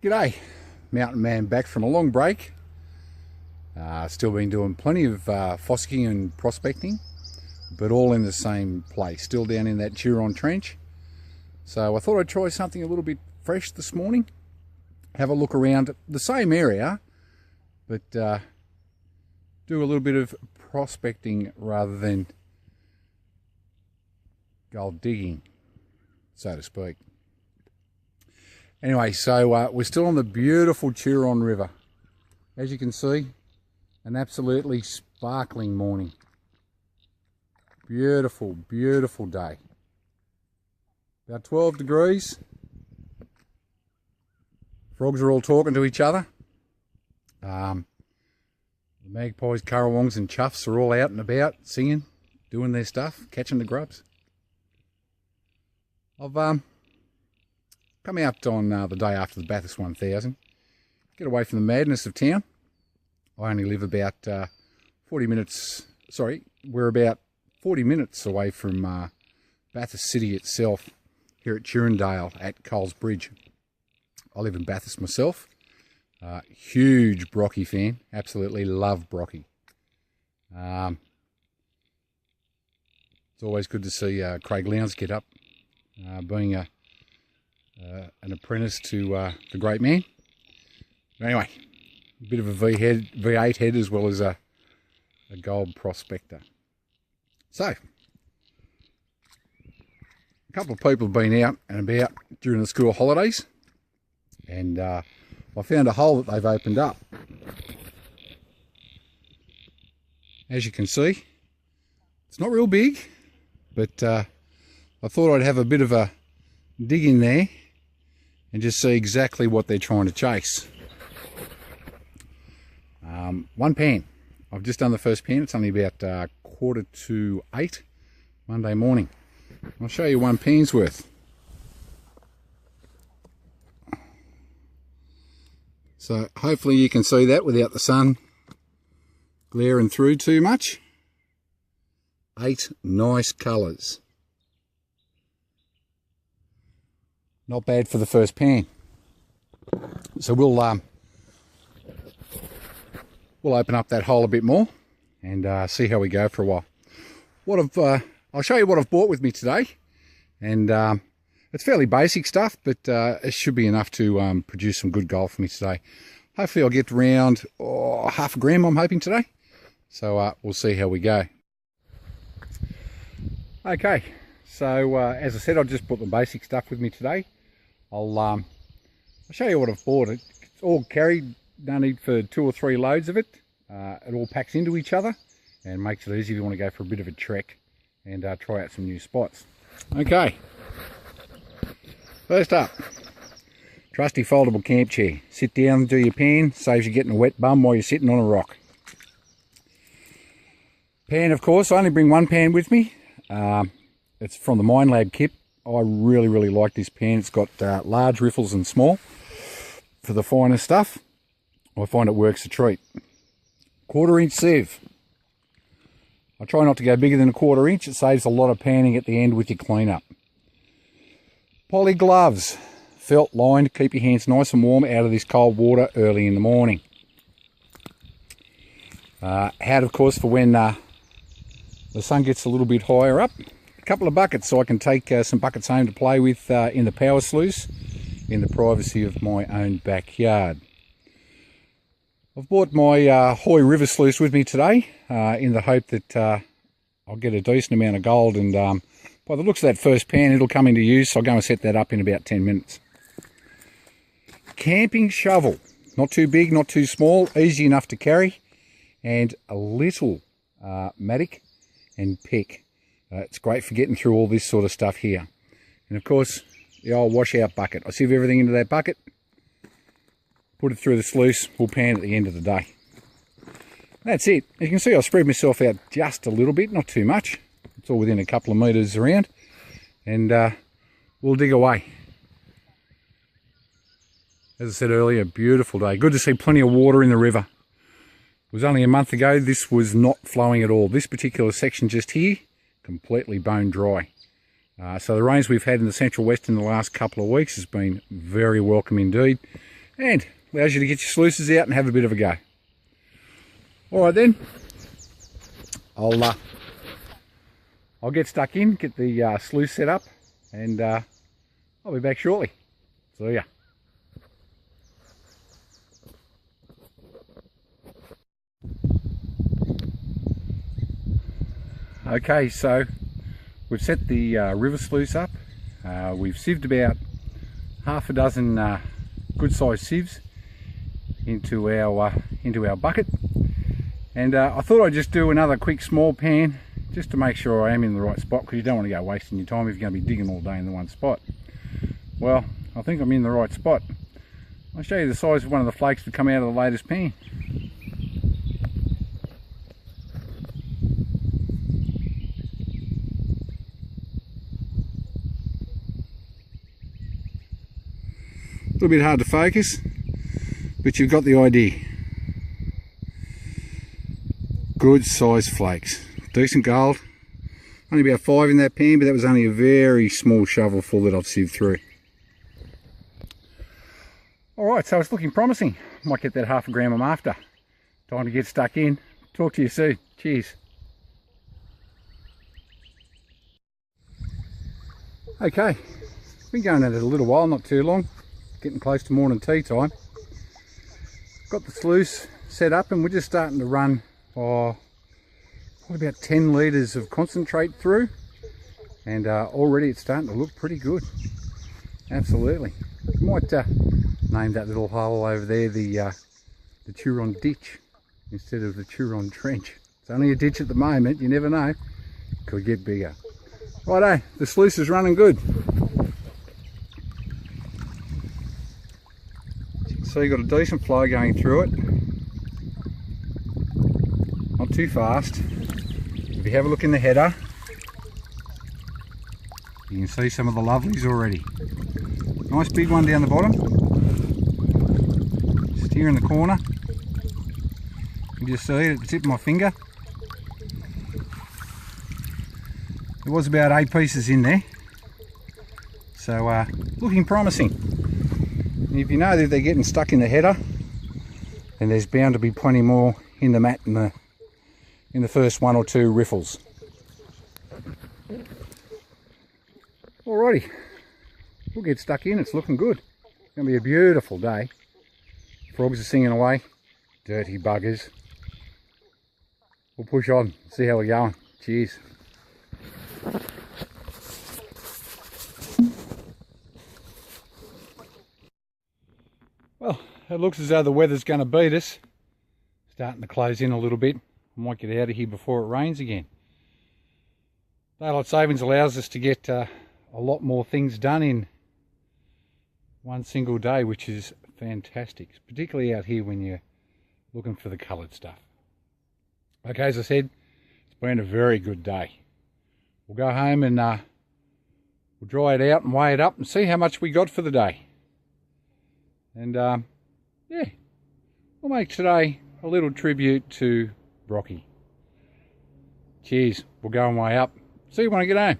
G'day, mountain man back from a long break. Still been doing plenty of fossicking and prospecting, but all in the same place, still down in that Turon trench. So I thought I'd try something a little bit fresh this morning. Have a look around the same area, but do a little bit of prospecting rather than gold digging, so to speak. Anyway, so we're still on the beautiful Turon River. As you can see, an absolutely sparkling morning. Beautiful, beautiful day. About 12 degrees. Frogs are all talking to each other. The magpies, currawongs and chuffs are all out and about, singing, doing their stuff, catching the grubs. I've come out on the day after the Bathurst 1000, get away from the madness of town. I only live about 40 minutes, we're about 40 minutes away from Bathurst City itself, here at Turondale at Coles Bridge. I live in Bathurst myself. Huge Brocky fan, absolutely love Brocky. It's always good to see Craig Lowndes get up, being an apprentice to the great man. But anyway, a bit of a V8 head as well as a gold prospector. So, a couple of people have been out and about during the school holidays, and I found a hole that they've opened up. As you can see, it's not real big, but I thought I'd have a bit of a dig in there and just see exactly what they're trying to chase. One pan. I've just done the first pan. It's only about 7:45 Monday morning. I'll show you one pan's worth. So hopefully you can see that without the sun glaring through too much. 8 nice colours. Not bad for the first pan. So we'll open up that hole a bit more and see how we go for a while. I'll show you what I've brought with me today, and it's fairly basic stuff, but it should be enough to produce some good gold for me today. Hopefully I'll get around half a gram, I'm hoping, today. So we'll see how we go. Okay, so as I said, I've just brought the basic stuff with me today. I'll show you what I've bought. It's all carried, no need for 2 or 3 loads of it. It all packs into each other and makes it easy if you want to go for a bit of a trek and try out some new spots. Okay, first up, trusty foldable camp chair. Sit down, do your pan, saves you getting a wet bum while you're sitting on a rock. Pan, of course, I only bring one pan with me. It's from the Mine Lab kit. I really like this pan. It's got large riffles and small for the finer stuff. I find it works a treat. 1/4 inch sieve. I try not to go bigger than 1/4 inch. It saves a lot of panning at the end with your cleanup. Poly gloves, felt lined, keep your hands nice and warm out of this cold water early in the morning. Hat, of course, for when the sun gets a little bit higher up. A couple of buckets so I can take some buckets home to play with in the power sluice in the privacy of my own backyard. I've brought my Hoy River sluice with me today in the hope that I'll get a decent amount of gold, and by the looks of that first pan it'll come into use, so I'll go and set that up in about 10 minutes. Camping shovel, not too big, not too small, easy enough to carry, and a little mattock and pick. It's great for getting through all this sort of stuff here. And of course, the old washout bucket. I sieve everything into that bucket, put it through the sluice, we'll pan at the end of the day. That's it. As you can see, I've spread myself out just a little bit, not too much. It's all within a couple of metres around, and we'll dig away. As I said earlier, beautiful day. Good to see plenty of water in the river. It was only a month ago this was not flowing at all. This particular section just here, completely bone dry. So the rains we've had in the central west in the last couple of weeks has been very welcome indeed. and allows you to get your sluices out and have a bit of a go. Alright then, I'll get stuck in, get the sluice set up, and I'll be back shortly. See ya. Okay, so we've set the river sluice up. We've sieved about half a dozen good sized sieves into our bucket, and I thought I'd just do another quick small pan just to make sure I am in the right spot, because you don't want to go wasting your time if you're going to be digging all day in the one spot. Well, I think I'm in the right spot. I'll show you the size of one of the flakes that come out of the latest pan. A little bit hard to focus, but you've got the idea. Good sized flakes, decent gold. Only about 5 in that pan, but that was only a very small shovelful that I've sieved through. Alright, so it's looking promising. Might get that half a gram I'm after. Time to get stuck in. Talk to you soon. Cheers. Okay, been going at it a little while, not too long. Getting close to morning tea time. Got the sluice set up and we're just starting to run probably about 10 litres of concentrate through, and already it's starting to look pretty good. Absolutely. Might name that little hole over there the Turon ditch instead of the Turon trench. It's only a ditch at the moment, you never know. Could get bigger. Righto, the sluice is running good. So you've got a decent flow going through it. Not too fast. If you have a look in the header, you can see some of the lovelies already. Nice big one down the bottom. Just here in the corner. You can just see it at the tip of my finger. There was about 8 pieces in there. So looking promising. And if you know that they're getting stuck in the header, then there's bound to be plenty more in the mat in the first 1 or 2 riffles. Alrighty, we'll get stuck in. It's looking good. It's going to be a beautiful day. Frogs are singing away. Dirty buggers. We'll push on, see how we're going. Cheers. Well, it looks as though the weather's going to beat us. Starting to close in a little bit. I might get out of here before it rains again. Daylight savings allows us to get a lot more things done in one single day, which is fantastic, particularly out here when you're looking for the coloured stuff. Okay, as I said, it's been a very good day. We'll go home and we'll dry it out and weigh it up and see how much we got for the day. And yeah, we'll make today a little tribute to Brocky. Cheers. We'll go and weigh up. See you when I get home.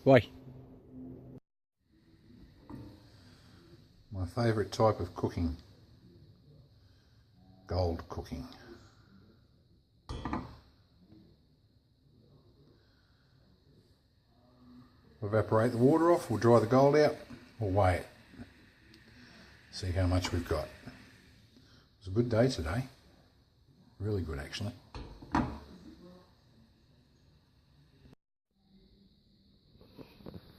Bye. My favourite type of cooking. Gold cooking. Evaporate the water off. We'll dry the gold out. We'll weigh it. See how much we've got. It was a good day today. Really good, actually.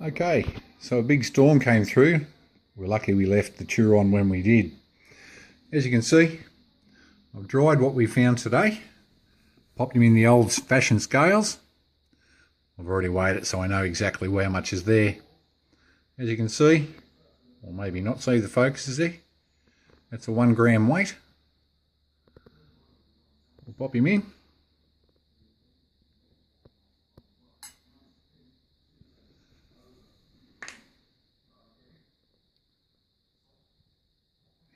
Okay, so a big storm came through. We're lucky we left the Turon when we did. As you can see, I've dried what we found today. Popped them in the old-fashioned scales. I've already weighed it, so I know exactly how much is there. As you can see, or maybe not see, the focus is there. That's a 1 gram weight. We'll pop him in.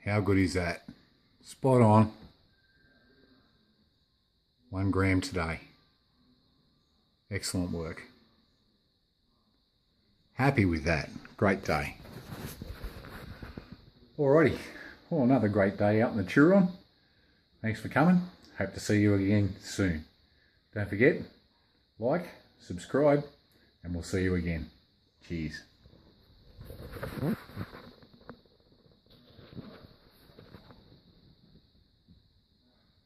How good is that? Spot on. 1 gram today. Excellent work. Happy with that. Great day. Alrighty, Well, another great day out in the Turon. Thanks for coming. Hope to see you again soon. Don't forget, like, subscribe, and we'll see you again. Cheers.